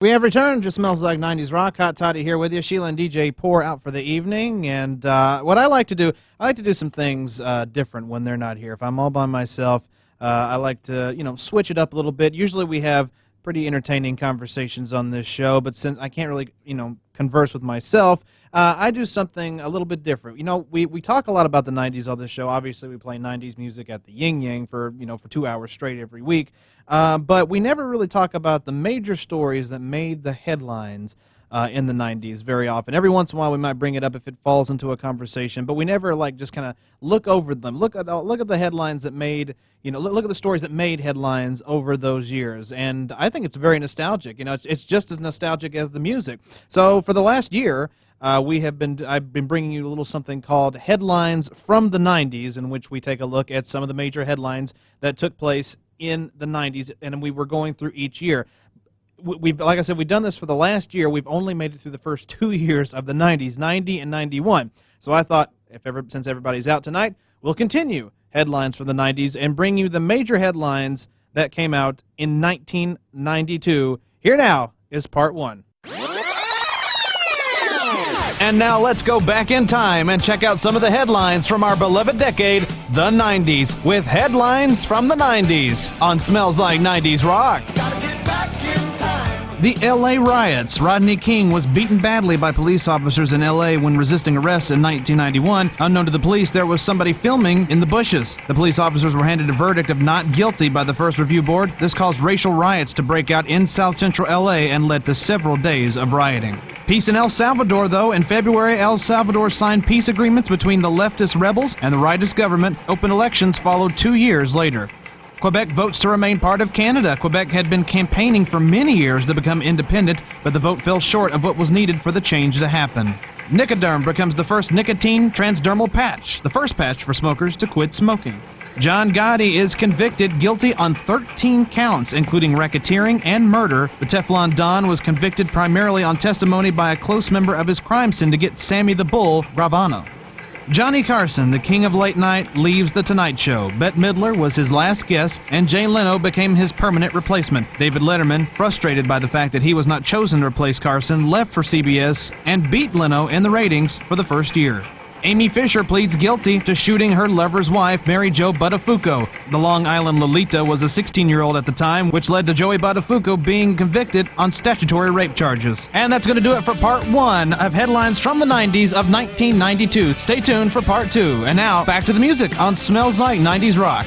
We have returned to Smells Like 90s Rock. Hot Toddy here with you. Sheila and DJ P.O.R out for the evening. And what I like to do some things different when they're not here. If I'm all by myself, I like to, switch it up a little bit. Usually we have pretty entertaining conversations on this show, but since I can't really, converse with myself, I do something a little bit different. We talk a lot about the 90s on this show. Obviously, we play 90s music at the Yin Yang for 2 hours straight every week. But we never really talk about the major stories that made the headlines in the 90s very often. Every once in a while we might bring it up if it falls into a conversation, but we never just kind of look over them. Look at the headlines that made, look at the stories that made headlines over those years. And I think it's very nostalgic. It's just as nostalgic as the music. So for the last year, I've been bringing you a little something called Headlines from the 90s, in which we take a look at some of the major headlines that took place in the 90s, and we were going through each year. Like I said, we've done this for the last year. We've only made it through the first 2 years of the 90s, 90 and 91. So I thought, since everybody's out tonight, we'll continue Headlines from the 90s and bring you the major headlines that came out in 1992. Here now is part one. And now let's go back in time and check out some of the headlines from our beloved decade, the 90s, with Headlines from the 90s on Smells Like 90s Rock. The L.A. riots. Rodney King was beaten badly by police officers in L.A. when resisting arrest in 1991. Unknown to the police, there was somebody filming in the bushes. The police officers were handed a verdict of not guilty by the First Review Board. This caused racial riots to break out in South Central L.A. and led to several days of rioting. Peace in El Salvador, though. In February, El Salvador signed peace agreements between the leftist rebels and the rightist government. Open elections followed 2 years later. Quebec votes to remain part of Canada. Quebec had been campaigning for many years to become independent, but the vote fell short of what was needed for the change to happen. Nicoderm becomes the first nicotine transdermal patch, the first patch for smokers to quit smoking. John Gotti is convicted guilty on 13 counts, including racketeering and murder. The Teflon Don was convicted primarily on testimony by a close member of his crime syndicate, Sammy the Bull Gravano. Johnny Carson, the king of late night, leaves The Tonight Show. Bette Midler was his last guest, and Jay Leno became his permanent replacement. David Letterman, frustrated by the fact that he was not chosen to replace Carson, left for CBS and beat Leno in the ratings for the first year. Amy Fisher pleads guilty to shooting her lover's wife, Mary Jo Buttafuoco. The Long Island Lolita was a 16-year-old at the time, which led to Joey Buttafuoco being convicted on statutory rape charges. And that's going to do it for part one of Headlines from the 90s of 1992. Stay tuned for part two. And now, back to the music on Smells Like 90s Rock.